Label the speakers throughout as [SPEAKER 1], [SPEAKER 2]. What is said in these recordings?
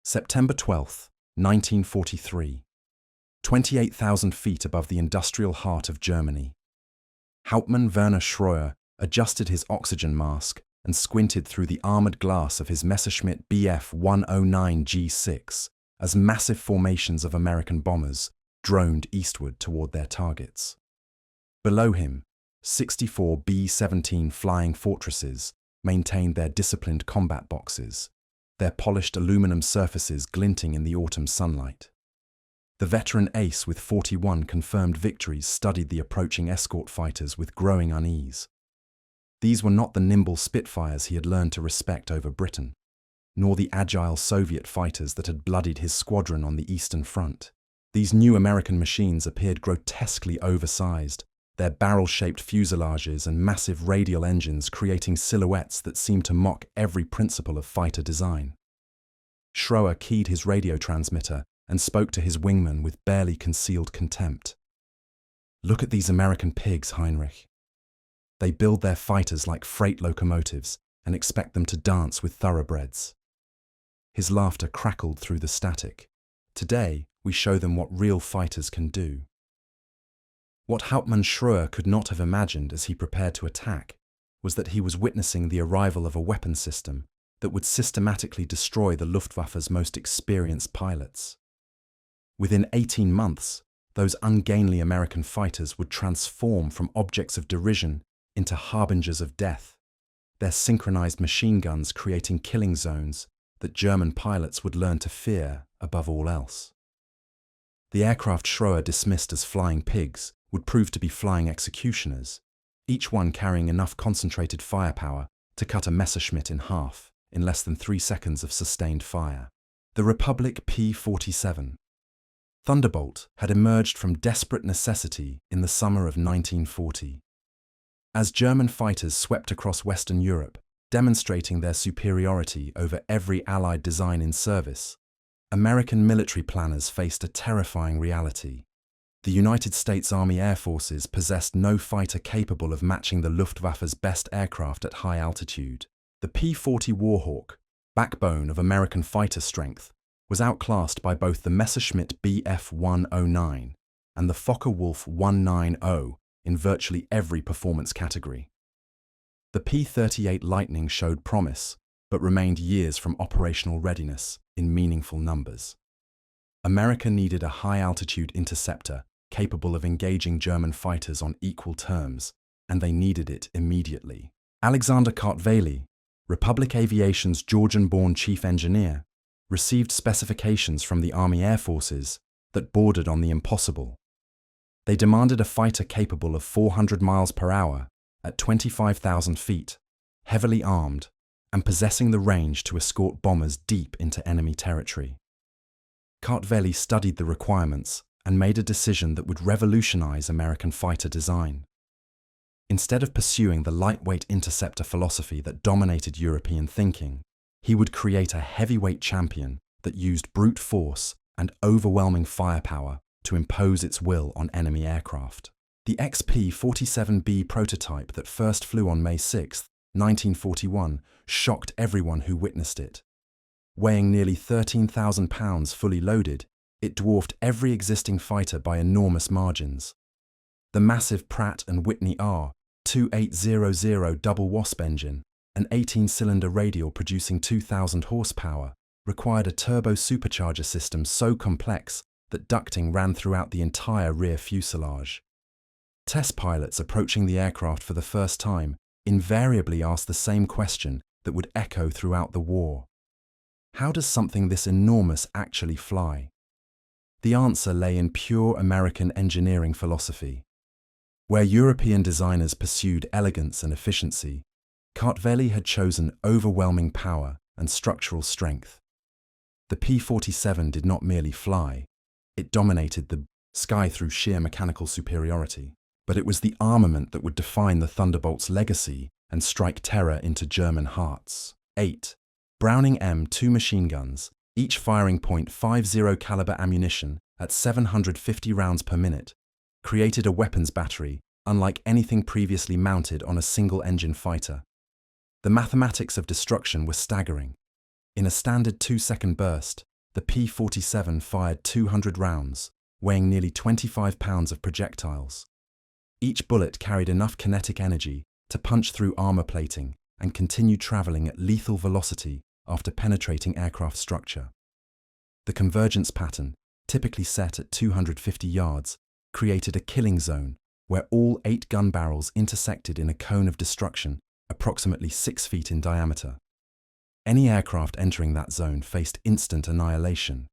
[SPEAKER 1] September 12, 1943. 28,000 feet above the industrial heart of Germany. Hauptmann Werner Schröer adjusted his oxygen mask and squinted through the armored glass of his Messerschmitt Bf 109 G6 as massive formations of American bombers droned eastward toward their targets. Below him, 64 B-17 flying fortresses maintained their disciplined combat boxes, their polished aluminum surfaces glinting in the autumn sunlight. The veteran ace with 41 confirmed victories studied the approaching escort fighters with growing unease. These were not the nimble Spitfires he had learned to respect over Britain, nor the agile Soviet fighters that had bloodied his squadron on the Eastern Front. These new American machines appeared grotesquely oversized, their barrel-shaped fuselages and massive radial engines creating silhouettes that seemed to mock every principle of fighter design. Schröer keyed his radio transmitter and spoke to his wingman with barely concealed contempt. "Look at these American pigs, Heinrich. They build their fighters like freight locomotives and expect them to dance with thoroughbreds." His laughter crackled through the static. "Today, we show them what real fighters can do." What Hauptmann Schröer could not have imagined as he prepared to attack was that he was witnessing the arrival of a weapon system that would systematically destroy the Luftwaffe's most experienced pilots. Within 18 months, those ungainly American fighters would transform from objects of derision into harbingers of death, their synchronized machine guns creating killing zones that German pilots would learn to fear above all else. The aircraft Schröer dismissed as flying pigs would prove to be flying executioners, each one carrying enough concentrated firepower to cut a Messerschmitt in half in less than 3 seconds of sustained fire. The Republic P-47. Thunderbolt had emerged from desperate necessity in the summer of 1940. As German fighters swept across Western Europe, demonstrating their superiority over every Allied design in service, American military planners faced a terrifying reality. The United States Army Air Forces possessed no fighter capable of matching the Luftwaffe's best aircraft at high altitude. The P-40 Warhawk, backbone of American fighter strength, was outclassed by both the Messerschmitt Bf 109 and the Focke-Wulf 190 in virtually every performance category. The P-38 Lightning showed promise, but remained years from operational readiness in meaningful numbers. America needed a high-altitude interceptor capable of engaging German fighters on equal terms, and they needed it immediately. Alexander Kartveli, Republic Aviation's Georgian-born chief engineer, received specifications from the Army Air Forces that bordered on the impossible. They demanded a fighter capable of 400 miles per hour at 25,000 feet, heavily armed, and possessing the range to escort bombers deep into enemy territory. Kartveli studied the requirements and made a decision that would revolutionize American fighter design. Instead of pursuing the lightweight interceptor philosophy that dominated European thinking, he would create a heavyweight champion that used brute force and overwhelming firepower to impose its will on enemy aircraft. The XP-47B prototype that first flew on May 6, 1941, shocked everyone who witnessed it. Weighing nearly 13,000 pounds fully loaded, it dwarfed every existing fighter by enormous margins. The massive Pratt & Whitney R2800 double Wasp engine, an 18-cylinder radial producing 2,000 horsepower, required a turbo supercharger system so complex that ducting ran throughout the entire rear fuselage. Test pilots approaching the aircraft for the first time invariably asked the same question that would echo throughout the war. How does something this enormous actually fly? The answer lay in pure American engineering philosophy. Where European designers pursued elegance and efficiency, Kartveli had chosen overwhelming power and structural strength. The P-47 did not merely fly, it dominated the sky through sheer mechanical superiority. But it was the armament that would define the Thunderbolt's legacy and strike terror into German hearts. 8. Browning M2 machine guns, each firing .50 caliber ammunition at 750 rounds per minute, created a weapons battery unlike anything previously mounted on a single-engine fighter. The mathematics of destruction were staggering. In a standard 2-second burst, the P-47 fired 200 rounds, weighing nearly 25 pounds of projectiles. Each bullet carried enough kinetic energy to punch through armor plating and continue traveling at lethal velocity after penetrating aircraft structure. The convergence pattern, typically set at 250 yards, created a killing zone where all 8 gun barrels intersected in a cone of destruction approximately 6 feet in diameter. Any aircraft entering that zone faced instant annihilation.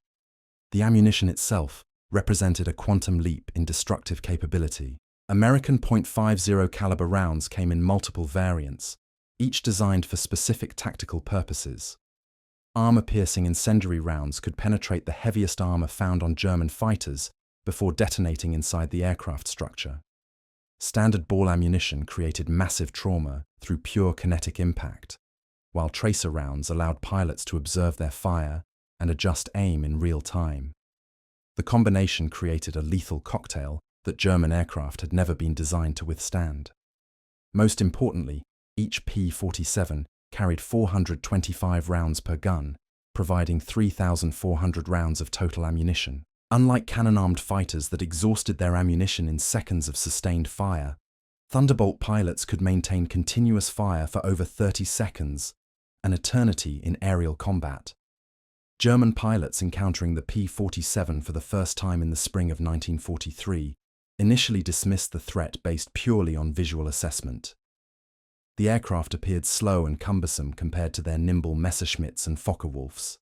[SPEAKER 1] The ammunition itself represented a quantum leap in destructive capability. American .50 caliber rounds came in multiple variants, each designed for specific tactical purposes. Armor-piercing incendiary rounds could penetrate the heaviest armor found on German fighters before detonating inside the aircraft structure. Standard ball ammunition created massive trauma through pure kinetic impact, while tracer rounds allowed pilots to observe their fire and adjust aim in real time. The combination created a lethal cocktail that German aircraft had never been designed to withstand. Most importantly, each P-47 carried 425 rounds per gun, providing 3,400 rounds of total ammunition. Unlike cannon-armed fighters that exhausted their ammunition in seconds of sustained fire, Thunderbolt pilots could maintain continuous fire for over 30 seconds, an eternity in aerial combat. German pilots encountering the P-47 for the first time in the spring of 1943 initially dismissed the threat based purely on visual assessment. The aircraft appeared slow and cumbersome compared to their nimble Messerschmitts and Focke-Wulfs.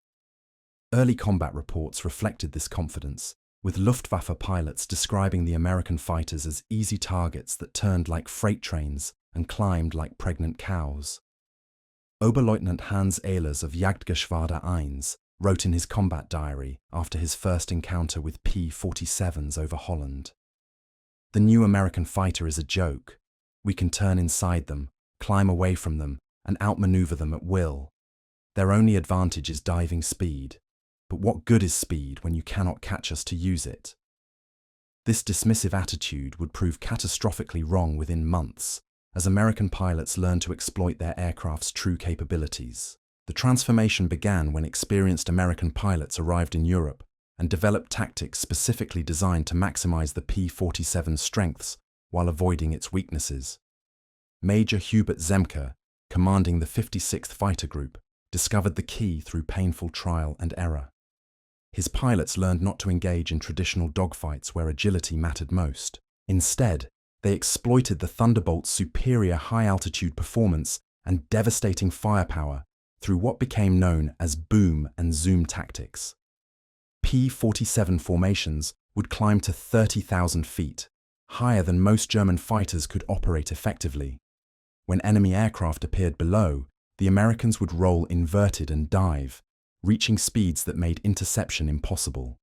[SPEAKER 1] Early combat reports reflected this confidence, with Luftwaffe pilots describing the American fighters as easy targets that turned like freight trains and climbed like pregnant cows. Oberleutnant Hans Ehlers of Jagdgeschwader I wrote in his combat diary after his first encounter with P-47s over Holland. "The new American fighter is a joke. We can turn inside them, climb away from them, and outmaneuver them at will. Their only advantage is diving speed. But what good is speed when you cannot catch us to use it?" This dismissive attitude would prove catastrophically wrong within months, as American pilots learned to exploit their aircraft's true capabilities. The transformation began when experienced American pilots arrived in Europe and developed tactics specifically designed to maximize the P-47's strengths while avoiding its weaknesses. Major Hubert Zemke, commanding the 56th Fighter Group, discovered the key through painful trial and error. His pilots learned not to engage in traditional dogfights where agility mattered most. Instead, they exploited the Thunderbolt's superior high-altitude performance and devastating firepower through what became known as boom and zoom tactics. P-47 formations would climb to 30,000 feet, higher than most German fighters could operate effectively. When enemy aircraft appeared below, the Americans would roll inverted and dive, reaching speeds that made interception impossible.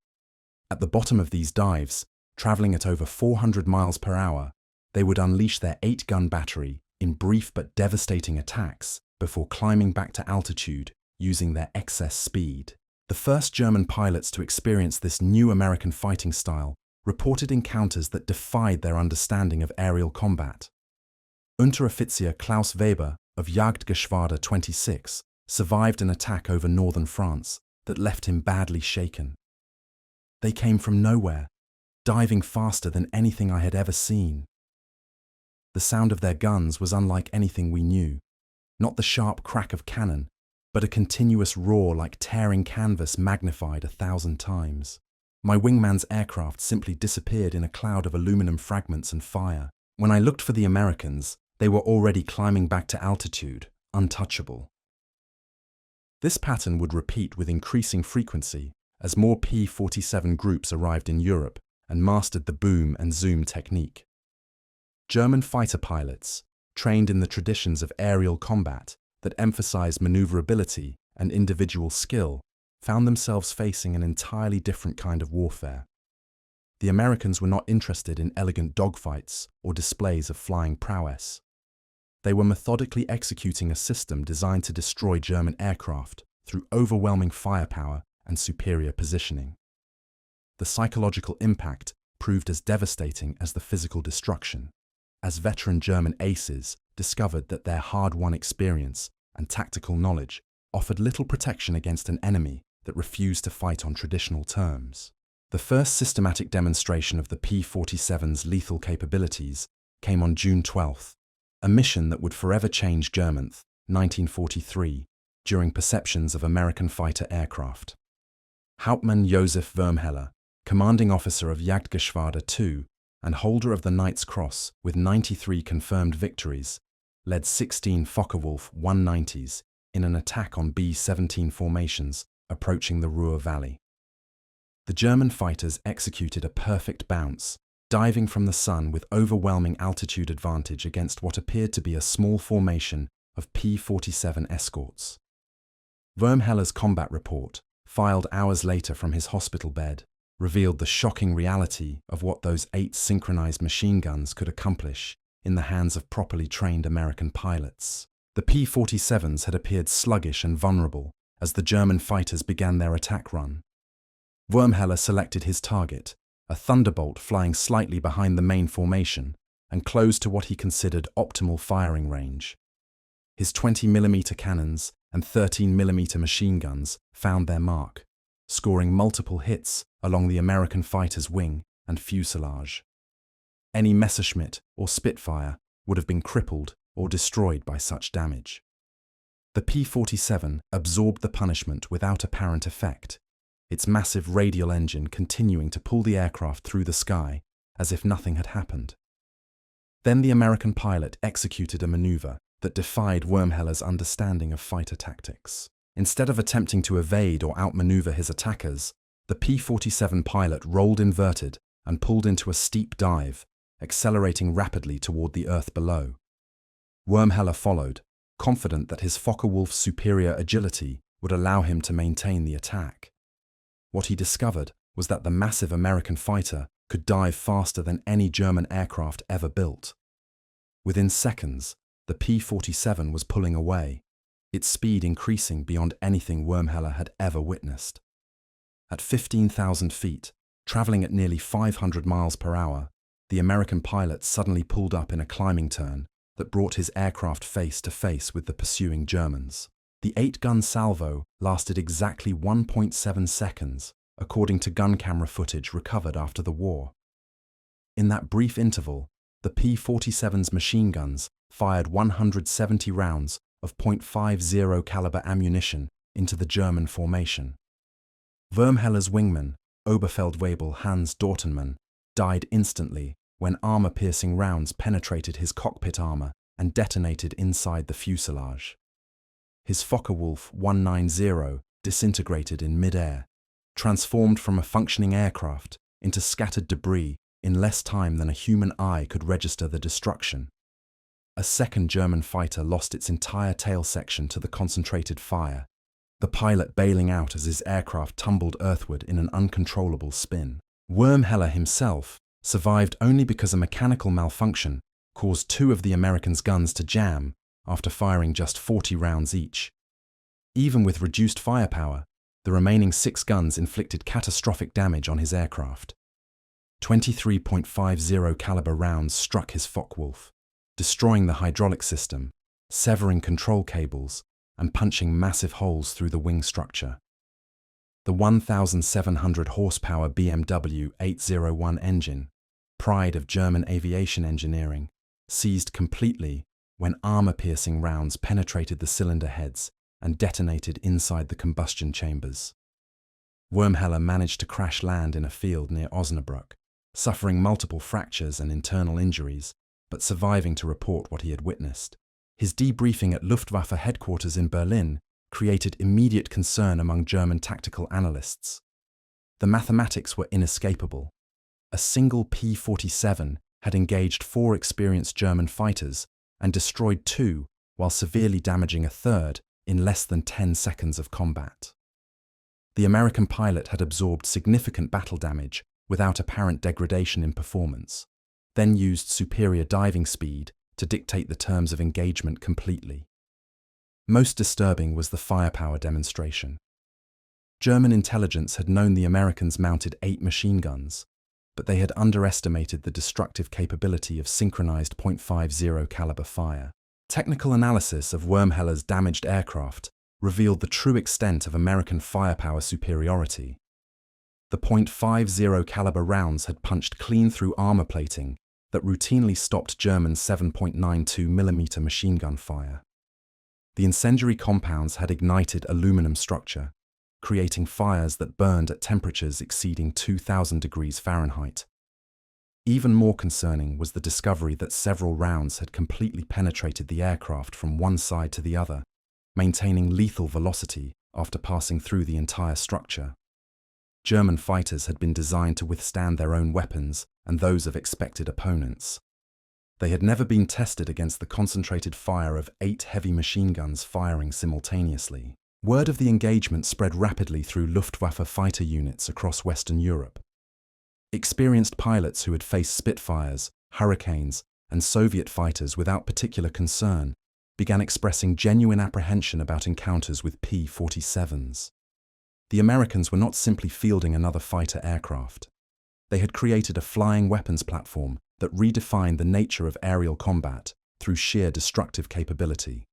[SPEAKER 1] At the bottom of these dives, traveling at over 400 miles per hour, they would unleash their 8-gun battery in brief but devastating attacks before climbing back to altitude using their excess speed. The first German pilots to experience this new American fighting style reported encounters that defied their understanding of aerial combat. Unteroffizier Klaus Weber of Jagdgeschwader 26 survived an attack over northern France that left him badly shaken. "They came from nowhere, diving faster than anything I had ever seen. The sound of their guns was unlike anything we knew, not the sharp crack of cannon, but a continuous roar like tearing canvas magnified 1,000 times. My wingman's aircraft simply disappeared in a cloud of aluminum fragments and fire. When I looked for the Americans, they were already climbing back to altitude, untouchable." This pattern would repeat with increasing frequency as more P-47 groups arrived in Europe and mastered the boom and zoom technique. German fighter pilots, trained in the traditions of aerial combat that emphasized maneuverability and individual skill, found themselves facing an entirely different kind of warfare. The Americans were not interested in elegant dogfights or displays of flying prowess. They were methodically executing a system designed to destroy German aircraft through overwhelming firepower and superior positioning. The psychological impact proved as devastating as the physical destruction, as veteran German aces discovered that their hard-won experience and tactical knowledge offered little protection against an enemy that refused to fight on traditional terms. The first systematic demonstration of the P-47's lethal capabilities came on June 12, a mission that would forever change Germany, 1943, during perceptions of American fighter aircraft. Hauptmann Josef Wurmheller, commanding officer of Jagdgeschwader II and holder of the Knight's Cross with 93 confirmed victories, led 16 Focke-Wulf 190s in an attack on B-17 formations approaching the Ruhr Valley. The German fighters executed a perfect bounce, diving from the sun with overwhelming altitude advantage against what appeared to be a small formation of P-47 escorts. Wurmheller's combat report, filed hours later from his hospital bed, revealed the shocking reality of what those 8 synchronized machine guns could accomplish in the hands of properly trained American pilots. The P-47s had appeared sluggish and vulnerable as the German fighters began their attack run. Wurmheller selected his target, a Thunderbolt flying slightly behind the main formation and close to what he considered optimal firing range. His 20mm cannons and 13mm machine guns found their mark, scoring multiple hits along the American fighter's wing and fuselage. Any Messerschmitt or Spitfire would have been crippled or destroyed by such damage. The P-47 absorbed the punishment without apparent effect, its massive radial engine continuing to pull the aircraft through the sky as if nothing had happened. Then the American pilot executed a maneuver that defied Wurmheller's understanding of fighter tactics. Instead of attempting to evade or outmaneuver his attackers, the P-47 pilot rolled inverted and pulled into a steep dive, accelerating rapidly toward the earth below. Wurmheller followed, confident that his Focke-Wulf's superior agility would allow him to maintain the attack. What he discovered was that the massive American fighter could dive faster than any German aircraft ever built. Within seconds, the P-47 was pulling away, its speed increasing beyond anything Wurmheller had ever witnessed. At 15,000 feet, traveling at nearly 500 miles per hour, the American pilot suddenly pulled up in a climbing turn that brought his aircraft face to face with the pursuing Germans. The 8-gun salvo lasted exactly 1.7 seconds, according to gun camera footage recovered after the war. In that brief interval, the P-47's machine guns fired 170 rounds of .50 caliber ammunition into the German formation. Wurmheller's wingman, Oberfeldwebel Hans Dortenmann, died instantly when armor-piercing rounds penetrated his cockpit armor and detonated inside the fuselage. His Focke-Wulf 190 disintegrated in mid-air, transformed from a functioning aircraft into scattered debris in less time than a human eye could register the destruction. A second German fighter lost its entire tail section to the concentrated fire, the pilot bailing out as his aircraft tumbled earthward in an uncontrollable spin. Wurmheller himself survived only because a mechanical malfunction caused 2 of the Americans' guns to jam after firing just 40 rounds each. Even with reduced firepower, the remaining 6 guns inflicted catastrophic damage on his aircraft. 23.50 caliber rounds struck his Focke-Wulf, destroying the hydraulic system, severing control cables, and punching massive holes through the wing structure. The 1,700 horsepower BMW 801 engine, pride of German aviation engineering, seized completely when armor-piercing rounds penetrated the cylinder heads and detonated inside the combustion chambers. Wurmheller managed to crash land in a field near Osnabrück, suffering multiple fractures and internal injuries, but surviving to report what he had witnessed. His debriefing at Luftwaffe headquarters in Berlin created immediate concern among German tactical analysts. The mathematics were inescapable. A single P-47 had engaged 4 experienced German fighters and destroyed 2 while severely damaging a third in less than 10 seconds of combat. The American pilot had absorbed significant battle damage without apparent degradation in performance, then used superior diving speed to dictate the terms of engagement completely. Most disturbing was the firepower demonstration. German intelligence had known the Americans mounted 8 machine guns, but they had underestimated the destructive capability of synchronized .50 caliber fire. Technical analysis of Wurmheller's damaged aircraft revealed the true extent of American firepower superiority. The .50 caliber rounds had punched clean through armor plating that routinely stopped German 7.92mm machine gun fire. The incendiary compounds had ignited aluminum structure, creating fires that burned at temperatures exceeding 2,000 degrees Fahrenheit. Even more concerning was the discovery that several rounds had completely penetrated the aircraft from one side to the other, maintaining lethal velocity after passing through the entire structure. German fighters had been designed to withstand their own weapons and those of expected opponents. They had never been tested against the concentrated fire of 8 heavy machine guns firing simultaneously. Word of the engagement spread rapidly through Luftwaffe fighter units across Western Europe. Experienced pilots who had faced Spitfires, Hurricanes, and Soviet fighters without particular concern began expressing genuine apprehension about encounters with P-47’s. The Americans were not simply fielding another fighter aircraft. They had created a flying weapons platform that redefined the nature of aerial combat through sheer destructive capability.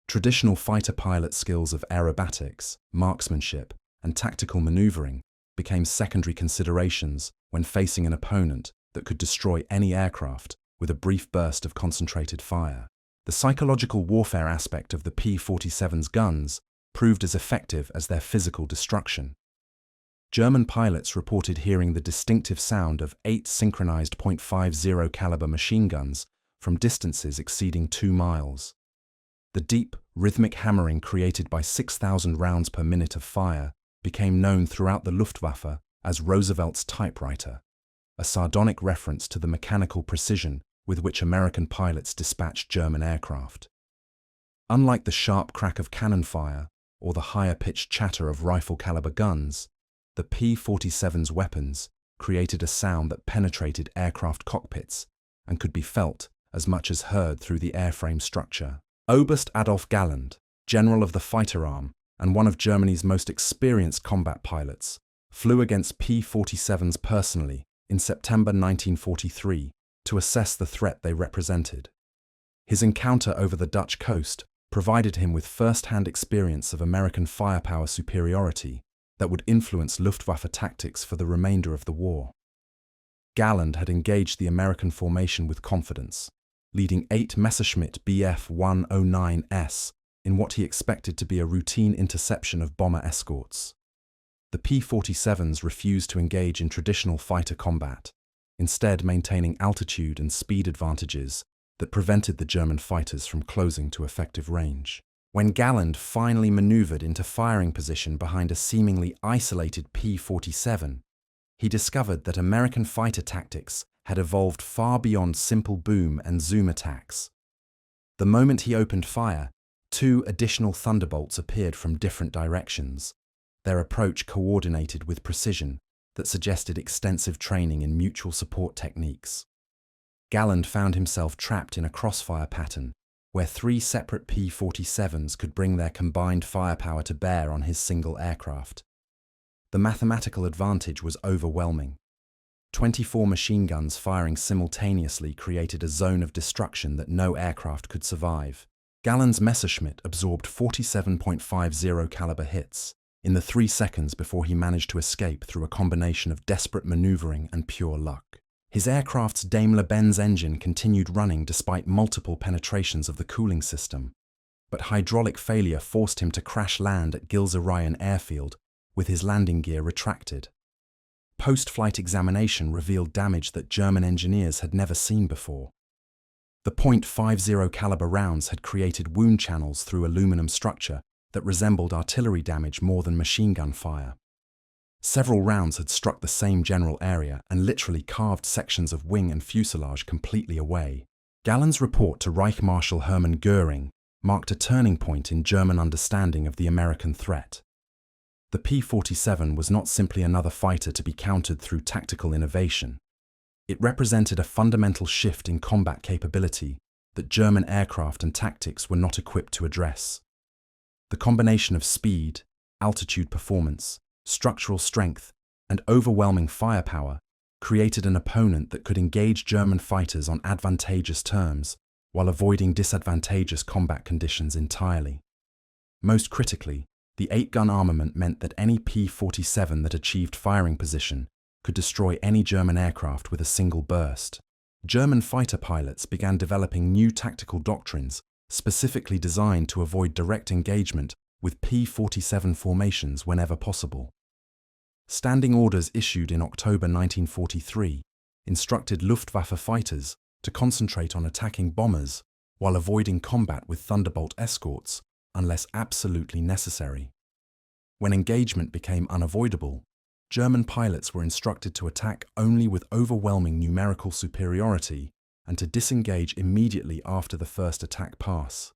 [SPEAKER 1] Traditional fighter pilot skills of aerobatics, marksmanship, and tactical maneuvering became secondary considerations when facing an opponent that could destroy any aircraft with a brief burst of concentrated fire. The psychological warfare aspect of the P-47's guns proved as effective as their physical destruction. German pilots reported hearing the distinctive sound of 8 synchronized .50 caliber machine guns from distances exceeding 2 miles. The deep, rhythmic hammering created by 6,000 rounds per minute of fire became known throughout the Luftwaffe as Roosevelt's typewriter, a sardonic reference to the mechanical precision with which American pilots dispatched German aircraft. Unlike the sharp crack of cannon fire or the higher-pitched chatter of rifle-caliber guns, the P-47's weapons created a sound that penetrated aircraft cockpits and could be felt as much as heard through the airframe structure. Oberst Adolf Galland, general of the fighter arm and one of Germany's most experienced combat pilots, flew against P-47's personally in September 1943 to assess the threat they represented. His encounter over the Dutch coast provided him with first-hand experience of American firepower superiority that would influence Luftwaffe tactics for the remainder of the war. Galland had engaged the American formation with confidence, leading 8 Messerschmitt Bf 109s in what he expected to be a routine interception of bomber escorts. The P-47's refused to engage in traditional fighter combat, instead maintaining altitude and speed advantages that prevented the German fighters from closing to effective range. When Galland finally maneuvered into firing position behind a seemingly isolated P-47, he discovered that American fighter tactics had evolved far beyond simple boom and zoom attacks. The moment he opened fire, 2 additional thunderbolts appeared from different directions, their approach coordinated with precision that suggested extensive training in mutual support techniques. Galland found himself trapped in a crossfire pattern where 3 separate P-47's could bring their combined firepower to bear on his single aircraft. The mathematical advantage was overwhelming. 24 machine guns firing simultaneously created a zone of destruction that no aircraft could survive. Galland's Messerschmitt absorbed 47.50 caliber hits in the 3 seconds before he managed to escape through a combination of desperate maneuvering and pure luck. His aircraft's Daimler-Benz engine continued running despite multiple penetrations of the cooling system, but hydraulic failure forced him to crash land at Gilser-Ryan airfield with his landing gear retracted. Post-flight examination revealed damage that German engineers had never seen before. The .50 caliber rounds had created wound channels through aluminum structure that resembled artillery damage more than machine gun fire. Several rounds had struck the same general area and literally carved sections of wing and fuselage completely away. Galland's report to Reich Marshal Hermann Göring marked a turning point in German understanding of the American threat. The P-47 was not simply another fighter to be countered through tactical innovation. It represented a fundamental shift in combat capability that German aircraft and tactics were not equipped to address. The combination of speed, altitude performance, structural strength, and overwhelming firepower created an opponent that could engage German fighters on advantageous terms while avoiding disadvantageous combat conditions entirely. Most critically, the 8-gun armament meant that any P-47 that achieved firing position could destroy any German aircraft with a single burst. German fighter pilots began developing new tactical doctrines specifically designed to avoid direct engagement with P-47 formations whenever possible. Standing orders issued in October 1943 instructed Luftwaffe fighters to concentrate on attacking bombers while avoiding combat with Thunderbolt escorts unless absolutely necessary. When engagement became unavoidable, German pilots were instructed to attack only with overwhelming numerical superiority and to disengage immediately after the first attack pass.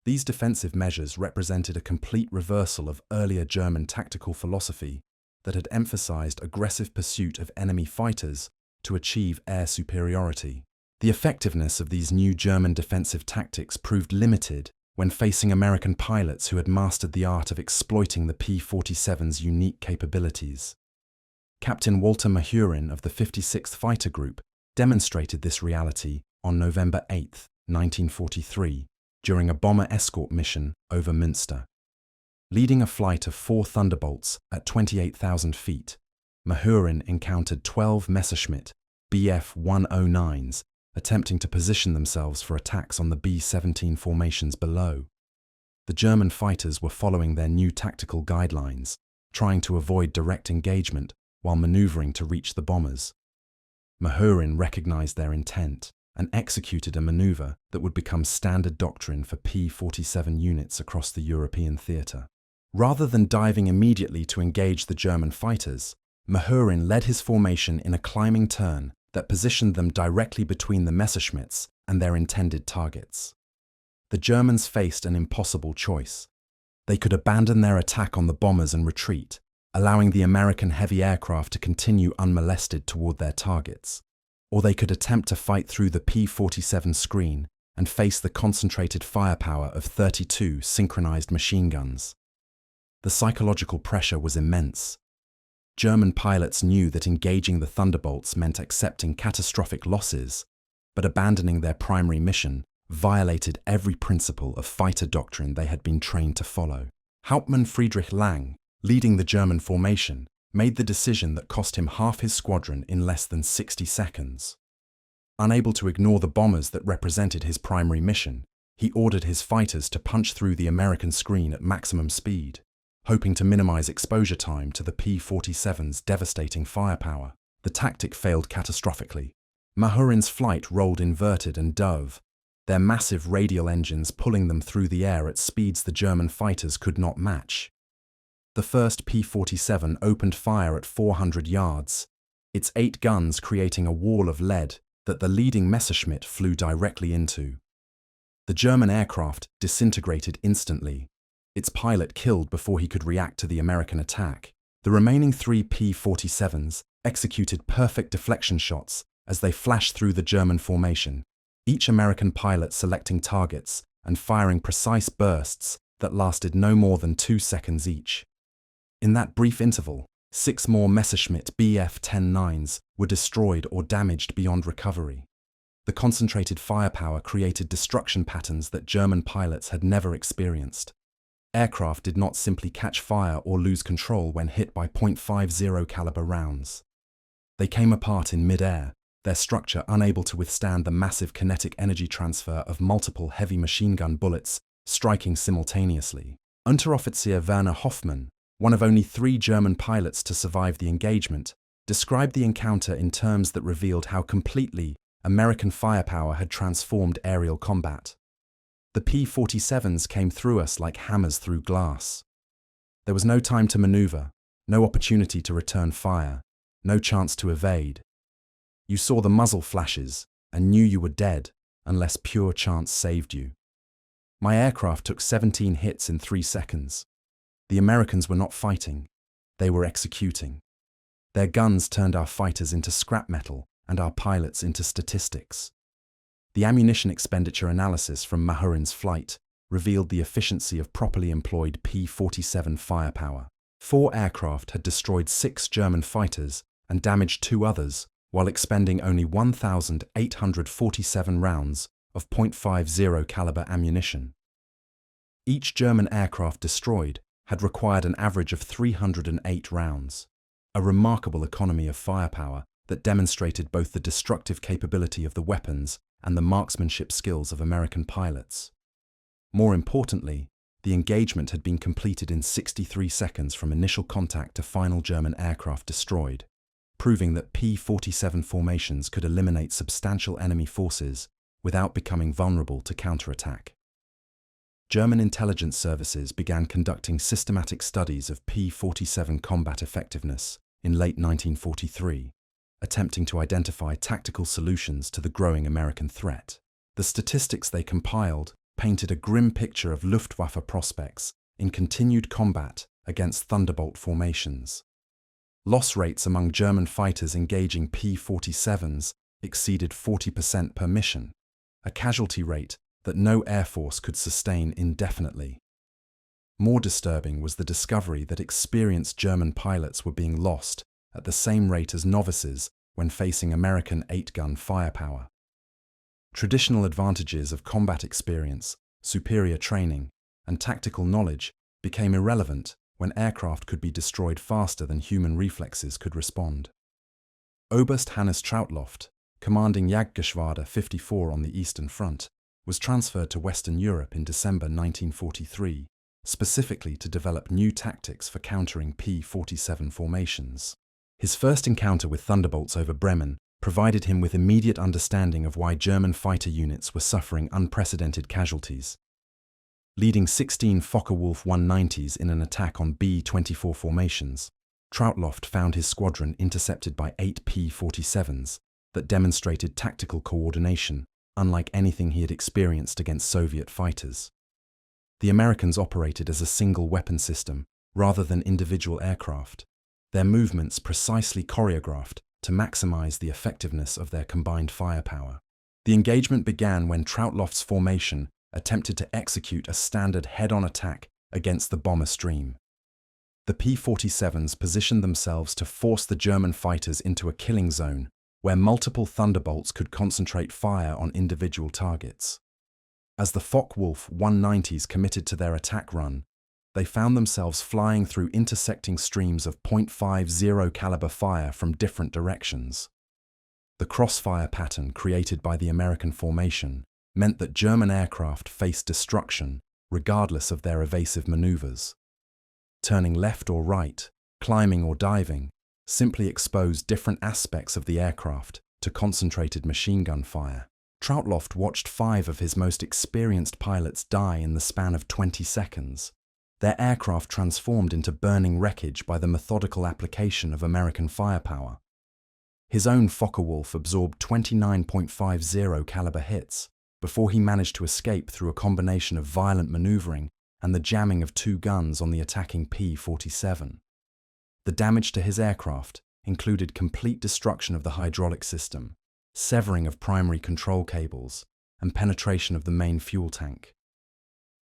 [SPEAKER 1] These defensive measures represented a complete reversal of earlier German tactical philosophy that had emphasized aggressive pursuit of enemy fighters to achieve air superiority. The effectiveness of these new German defensive tactics proved limited when facing American pilots who had mastered the art of exploiting the P-47's unique capabilities. Captain Walter Mahurin of the 56th Fighter Group demonstrated this reality on November 8, 1943, during a bomber escort mission over Münster. Leading a flight of 4 Thunderbolts at 28,000 feet, Mahurin encountered 12 Messerschmitt Bf-109s attempting to position themselves for attacks on the B-17 formations below. The German fighters were following their new tactical guidelines, trying to avoid direct engagement while maneuvering to reach the bombers. Mahurin recognized their intent and executed a maneuver that would become standard doctrine for P-47 units across the European theater. Rather than diving immediately to engage the German fighters, Mahurin led his formation in a climbing turn that positioned them directly between the Messerschmitts and their intended targets. The Germans faced an impossible choice. They could abandon their attack on the bombers and retreat, allowing the American heavy aircraft to continue unmolested toward their targets. Or they could attempt to fight through the P-47 screen and face the concentrated firepower of 32 synchronized machine guns. The psychological pressure was immense. German pilots knew that engaging the Thunderbolts meant accepting catastrophic losses, but abandoning their primary mission violated every principle of fighter doctrine they had been trained to follow. Hauptmann Friedrich Lang, leading the German formation, made the decision that cost him half his squadron in less than 60 seconds. Unable to ignore the bombers that represented his primary mission, he ordered his fighters to punch through the American screen at maximum speed, hoping to minimize exposure time to the P-47's devastating firepower. The tactic failed catastrophically. Mahurin's flight rolled inverted and dove, their massive radial engines pulling them through the air at speeds the German fighters could not match. The first P-47 opened fire at 400 yards, its 8 guns creating a wall of lead that the leading Messerschmitt flew directly into. The German aircraft disintegrated instantly, its pilot killed before he could react to the American attack. The remaining 3 P-47s executed perfect deflection shots as they flashed through the German formation, each American pilot selecting targets and firing precise bursts that lasted no more than 2 seconds each. In that brief interval, 6 more Messerschmitt Bf-10-9s were destroyed or damaged beyond recovery. The concentrated firepower created destruction patterns that German pilots had never experienced. Aircraft did not simply catch fire or lose control when hit by .50 caliber rounds. They came apart in mid-air, their structure unable to withstand the massive kinetic energy transfer of multiple heavy machine gun bullets striking simultaneously. Unteroffizier Werner Hoffmann, one of only 3 German pilots to survive the engagement, described the encounter in terms that revealed how completely American firepower had transformed aerial combat. The P-47s came through us like hammers through glass. There was no time to maneuver, no opportunity to return fire, no chance to evade. You saw the muzzle flashes and knew you were dead unless pure chance saved you. My aircraft took 17 hits in 3 seconds. The Americans were not fighting, they were executing. Their guns turned our fighters into scrap metal and our pilots into statistics. The ammunition expenditure analysis from Mahurin's flight revealed the efficiency of properly employed P-47 firepower. 4 aircraft had destroyed 6 German fighters and damaged 2 others while expending only 1,847 rounds of .50 caliber ammunition. Each German aircraft destroyed had required an average of 308 rounds, a remarkable economy of firepower that demonstrated both the destructive capability of the weapons and the marksmanship skills of American pilots. More importantly, the engagement had been completed in 63 seconds from initial contact to final German aircraft destroyed, proving that P-47 formations could eliminate substantial enemy forces without becoming vulnerable to counterattack. German intelligence services began conducting systematic studies of P-47 combat effectiveness in late 1943, attempting to identify tactical solutions to the growing American threat. The statistics they compiled painted a grim picture of Luftwaffe prospects in continued combat against Thunderbolt formations. Loss rates among German fighters engaging P-47's exceeded 40% per mission, a casualty rate that no air force could sustain indefinitely. More disturbing was the discovery that experienced German pilots were being lost at the same rate as novices when facing American 8-gun firepower. Traditional advantages of combat experience, superior training, and tactical knowledge became irrelevant when aircraft could be destroyed faster than human reflexes could respond. Oberst Hannes Trautloft, commanding Jagdgeschwader 54 on the Eastern Front, was transferred to Western Europe in December 1943, specifically to develop new tactics for countering P-47 formations. His first encounter with Thunderbolts over Bremen provided him with immediate understanding of why German fighter units were suffering unprecedented casualties. Leading 16 Focke-Wulf 190s in an attack on B-24 formations, Trautloft found his squadron intercepted by 8 P-47's that demonstrated tactical coordination unlike anything he had experienced against Soviet fighters. The Americans operated as a single weapon system rather than individual aircraft, their movements precisely choreographed to maximize the effectiveness of their combined firepower. The engagement began when Trautloft's formation attempted to execute a standard head-on attack against the bomber stream. The P-47's positioned themselves to force the German fighters into a killing zone where multiple Thunderbolts could concentrate fire on individual targets. As the Focke-Wulf 190s committed to their attack run, they found themselves flying through intersecting streams of .50 caliber fire from different directions. The crossfire pattern created by the American formation meant that German aircraft faced destruction regardless of their evasive maneuvers. Turning left or right, climbing or diving, simply exposed different aspects of the aircraft to concentrated machine gun fire. Trautloft watched 5 of his most experienced pilots die in the span of 20 seconds. Their aircraft transformed into burning wreckage by the methodical application of American firepower. His own Focke-Wulf absorbed 29.50 caliber hits before he managed to escape through a combination of violent maneuvering and the jamming of 2 guns on the attacking P-47. The damage to his aircraft included complete destruction of the hydraulic system, severing of primary control cables, and penetration of the main fuel tank.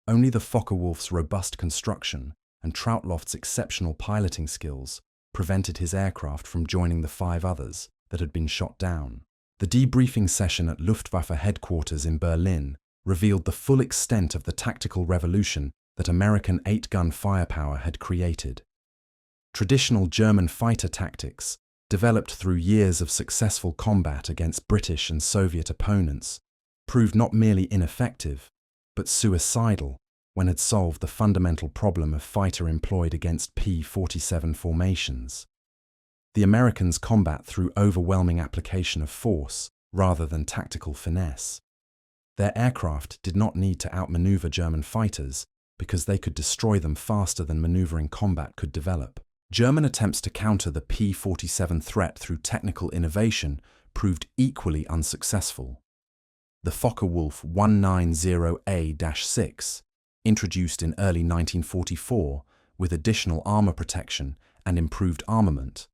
[SPEAKER 1] Only the Focke-Wulf's robust construction and Trautloft's exceptional piloting skills prevented his aircraft from joining the 5 others that had been shot down. The debriefing session at Luftwaffe headquarters in Berlin revealed the full extent of the tactical revolution that American 8-gun firepower had created. Traditional German fighter tactics, developed through years of successful combat against British and Soviet opponents, proved not merely ineffective, but suicidal when had solved the fundamental problem of fighter employed against P-47 formations. The Americans combat through overwhelming application of force rather than tactical finesse. Their aircraft did not need to outmaneuver German fighters because they could destroy them faster than maneuvering combat could develop. German attempts to counter the P-47 threat through technical innovation proved equally unsuccessful. The Focke-Wulf 190A-6, introduced in early 1944 with additional armor protection and improved armament,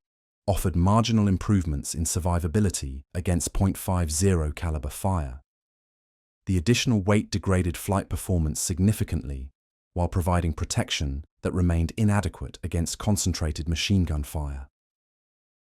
[SPEAKER 1] offered marginal improvements in survivability against .50 caliber fire. The additional weight degraded flight performance significantly, while providing protection that remained inadequate against concentrated machine gun fire.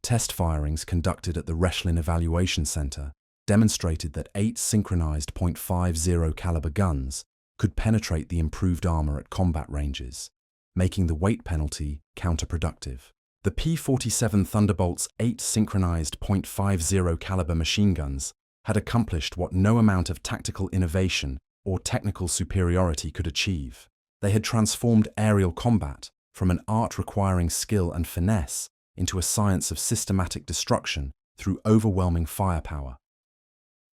[SPEAKER 1] Test firings conducted at the Rechlin Evaluation Center demonstrated that 8 synchronized .50 caliber guns could penetrate the improved armor at combat ranges, making the weight penalty counterproductive. The P-47 Thunderbolt's 8 synchronized .50 caliber machine guns had accomplished what no amount of tactical innovation or technical superiority could achieve. They had transformed aerial combat from an art requiring skill and finesse into a science of systematic destruction through overwhelming firepower.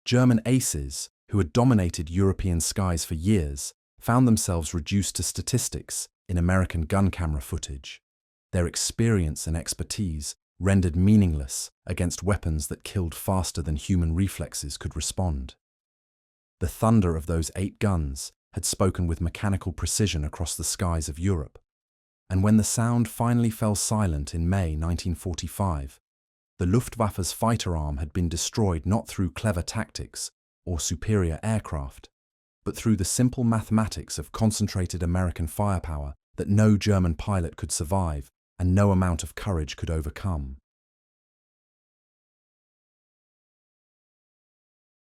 [SPEAKER 1] German aces, who had dominated European skies for years, found themselves reduced to statistics in American gun camera footage. Their experience and expertise rendered meaningless against weapons that killed faster than human reflexes could respond. The thunder of those 8 guns had spoken with mechanical precision across the skies of Europe, and when the sound finally fell silent in May 1945, the Luftwaffe's fighter arm had been destroyed not through clever tactics or superior aircraft, but through the simple mathematics of concentrated American firepower that no German pilot could survive and no amount of courage could overcome.